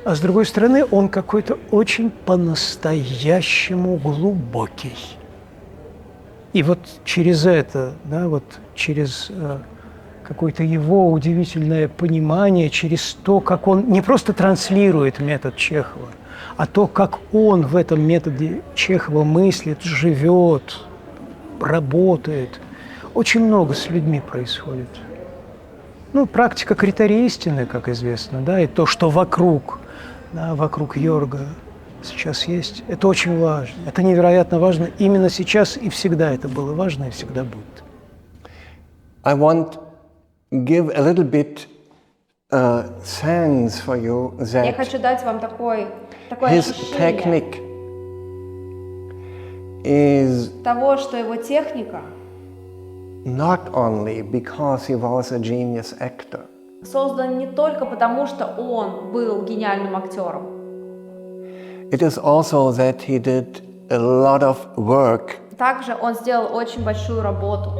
а с другой стороны, он какой-то очень по-настоящему глубокий. И вот через это, да, вот через какое-то его удивительное понимание, через то, как он не просто транслирует метод Чехова, а то, как он в этом методе Чехова мыслит, живет, работает. Очень много с людьми происходит. Ну, практика критерия истины, как известно, да, и то, что вокруг, да, вокруг Йорга сейчас есть, это очень важно. Это невероятно важно. Именно сейчас и всегда это было важно, и всегда будет. I want give a little bit sense for you Я that хочу дать вам такое his ощущение technique is того, что его техника not only because he was a genius actor, создан не только потому, что он был гениальным актером. it is also that he did a lot of work, Также он сделал очень большую работу.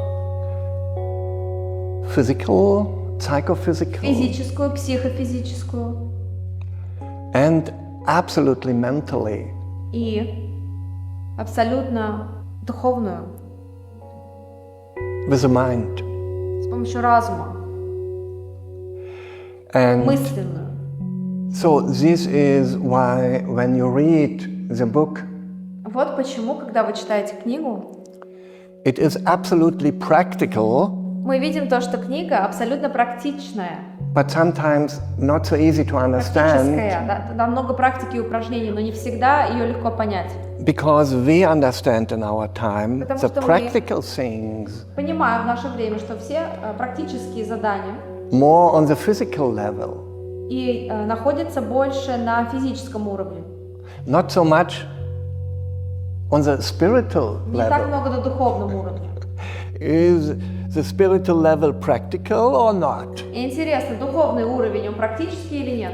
physical, psychophysical, Физическую, психофизическую and absolutely mentally. и абсолютно духовную, With the mind. с помощью разума, And мысленную. so this is why when you read the book, Вот почему, когда вы читаете книгу, it is absolutely practical, мы видим то, что книга абсолютно практичная. but sometimes not so easy to understand Практическая, да, там много практики и упражнений, но не всегда ее легко понять. because we understand in our time Потому the что мы practical things понимаем в наше время, что все практические задания more on the physical level, и находятся больше на физическом уровне. not so much on the spiritual Не так level. много на духовном уровне. Is the spiritual level practical or not? И интересно, духовный уровень, он практический или нет?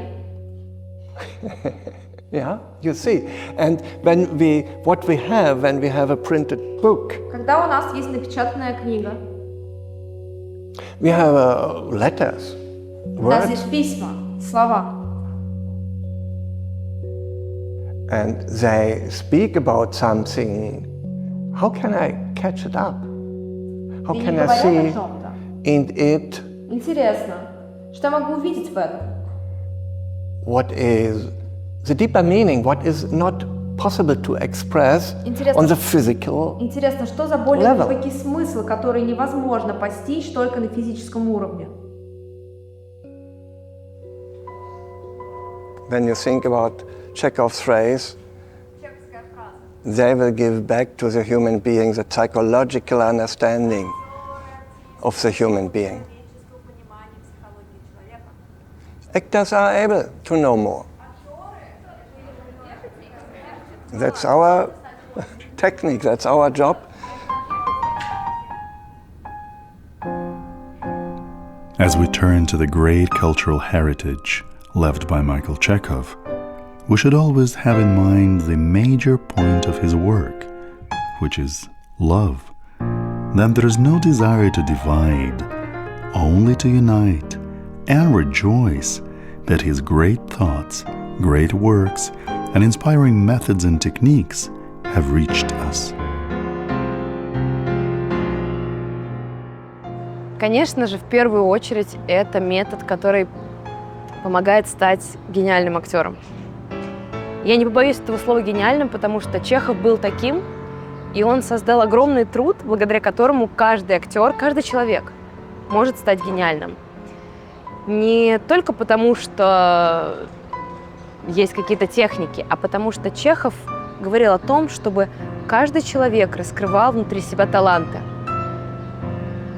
Yeah, you see. And when what we have when we have a printed book, Когда у нас есть напечатанная книга, we have letters, у нас words, есть письма, слова, and they speak about something. How can I catch it up? How и can они I говорят о see чем-то. in it Интересно, что я могу увидеть в этом? what is the deeper meaning, what is not possible to express Интересно, on the physical Интересно, что за более level. глубокий смысл, который невозможно постичь только на физическом уровне? When you think about Chekhov's phrase, they will give back to the human being the psychological understanding of the human being. Actors are able to know more. That's our technique, that's our job. As we turn to the great cultural heritage left by Michael Chekhov, we should always have in mind the major point of his work, which is love. That there is no desire to divide, only to unite, and rejoice that his great thoughts, great works, and inspiring methods and techniques have reached us. Конечно же, в первую очередь, это метод, который помогает стать гениальным актером. Я не побоюсь этого слова «гениальным», потому что Чехов был таким, и он создал огромный труд, благодаря которому каждый актер, каждый человек может стать гениальным. Не только потому, что есть какие-то техники, а потому что Чехов говорил о том, чтобы каждый человек раскрывал внутри себя таланты.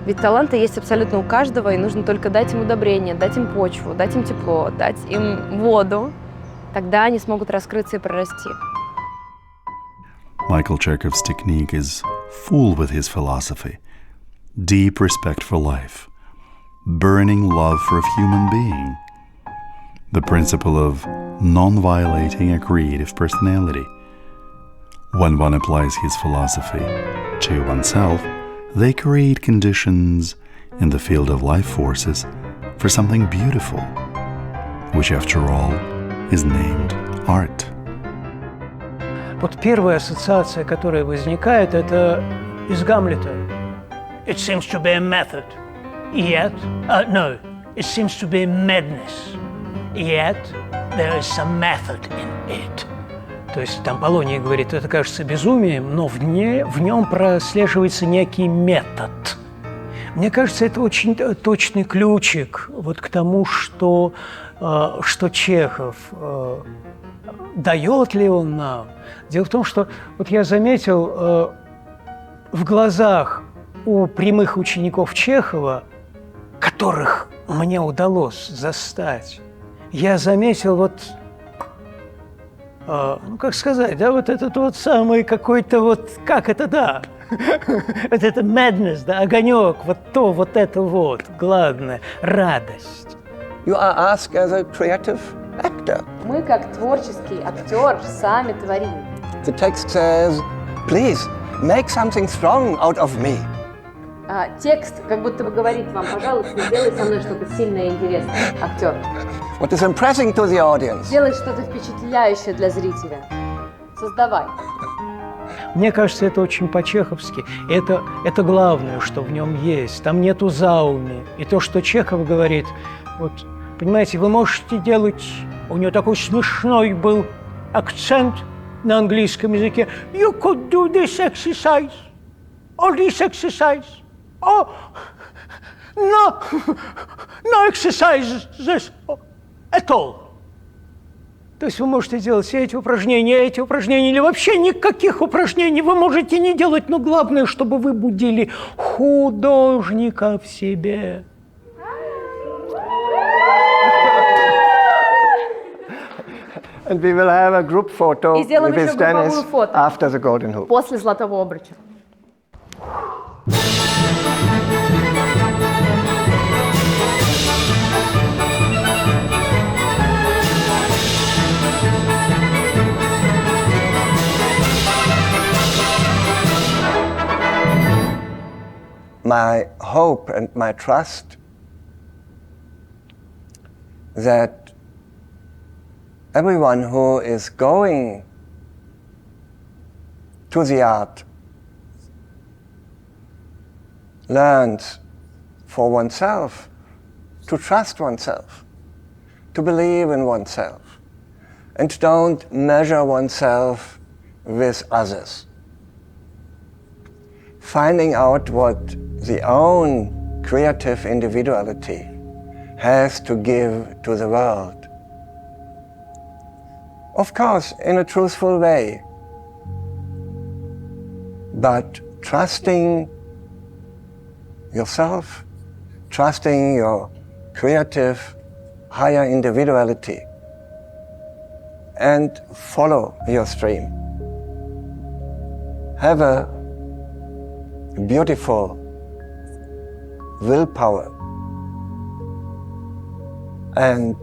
Ведь таланты есть абсолютно у каждого, и нужно только дать им удобрение, дать им почву, дать им тепло, дать им воду. Тогда они смогут раскрыться и прорасти. Michael Chekhov's technique is full with his philosophy, deep respect for life, burning love for a human being, the principle of non-violating a creative personality, When one applies his philosophy to oneself, they create conditions in the field of life forces for something beautiful, which after all is named art. Вот первая ассоциация, которая возникает, это из Гамлета. It seems to be a method, yet, no, it seems to be madness, yet there is some method in it. То есть там Полоний говорит, это кажется безумием, но в нем прослеживается некий метод. Мне кажется, это очень точный ключик вот к тому, что Чехов дает ли он нам. Дело в том, что вот я заметил в глазах у прямых учеников Чехова, которых мне удалось застать, я заметил вот, ну как сказать, да, вот этот вот самый какой-то вот, как это, да, вот это madness, да, огонек, вот это вот, главное, радость. You are asked as a creative actor. Мы, как творческий актер, сами творим. The text says, please, make something strong out of me. Текст как будто бы говорит вам, пожалуйста, сделай со мной что-то сильное и интересное, актер. What is impressing to the audience. Сделай что-то впечатляющее для зрителя. Создавай. Мне кажется, это очень по-чеховски. Это главное, что в нем есть. Там нету зауми. И то, что Чехов говорит, вот, понимаете, вы можете делать... У него такой смешной был акцент на английском языке. You could do this exercise. Or this exercise. Oh, no exercises at all. То есть вы можете делать все эти упражнения, или вообще никаких упражнений вы можете не делать, но главное, чтобы вы будили художника в себе. And we will have a group photo И сделаем with еще групповое Dennis фото after the golden hoop. после золотого обруча. My hope and my trust that everyone who is going to the art learns for oneself to trust oneself, to believe in oneself, and don't measure oneself with others. Finding out what the own creative individuality has to give to the world. Of course, in a truthful way, but trusting yourself, trusting your creative higher individuality, and follow your stream. Have a beautiful willpower and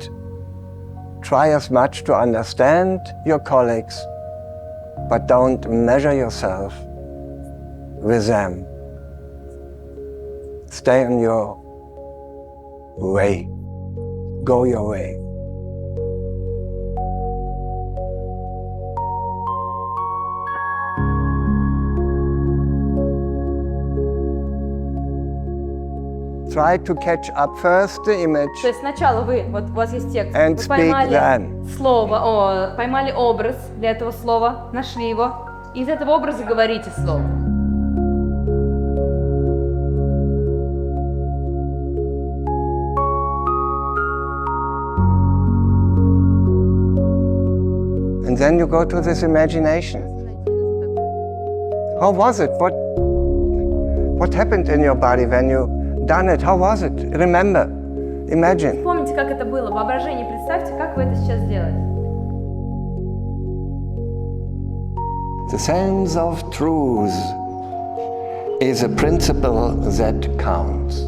try as much to understand your colleagues, but don't measure yourself with them. Stay on your way. Go your way. Try to catch up first the image. То есть сначала вы, вот у вас есть текст, And вы speak поймали then. слово, поймали образ для этого слова, нашли его, и из этого образа говорите слово. And then you go to this imagination. How was it? What happened in your body when you done it? How was it? Remember, imagine. Вспомните, как это было. Воображение, представьте, как вы это сейчас делали. The sense of truth is a principle that counts.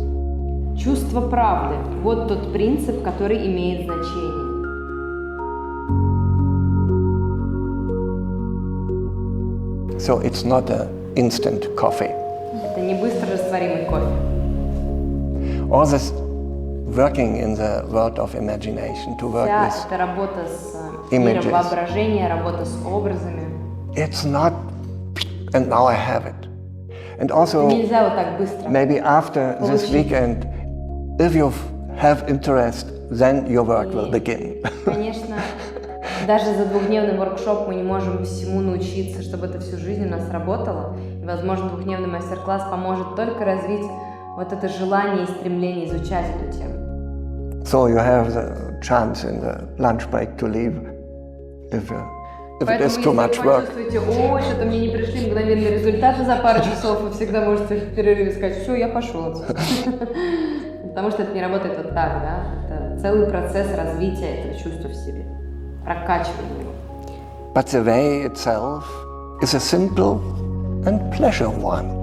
Чувство правды – вот тот принцип, который имеет значение. And So it's not an instant coffee. Это не быстро растворимый кофе. All this working in the world of imagination, to work Вся with эта работа с images. миром воображения, работа с образами. It's not, and now I have it. And also, Нельзя вот так быстро. maybe after this weekend, if you have interest, then your work will begin. Конечно, даже за двухдневный воркшоп мы не можем всему научиться, чтобы это всю жизнь у нас работало. И, возможно, двухдневный мастер-класс поможет только развить вот это желание и стремление изучать эту тему. So you have the chance in the lunch break to leave if it is too much work. Поэтому, если вы почувствуете, ой, что-то мне не пришли мгновенные результаты за пару часов, вы всегда можете в перерыве сказать, все, я пошел отсюда. Потому что это не работает вот так, да? Это целый процесс развития этого чувства в себе, прокачивания его. But the way itself is a simple and pleasure one.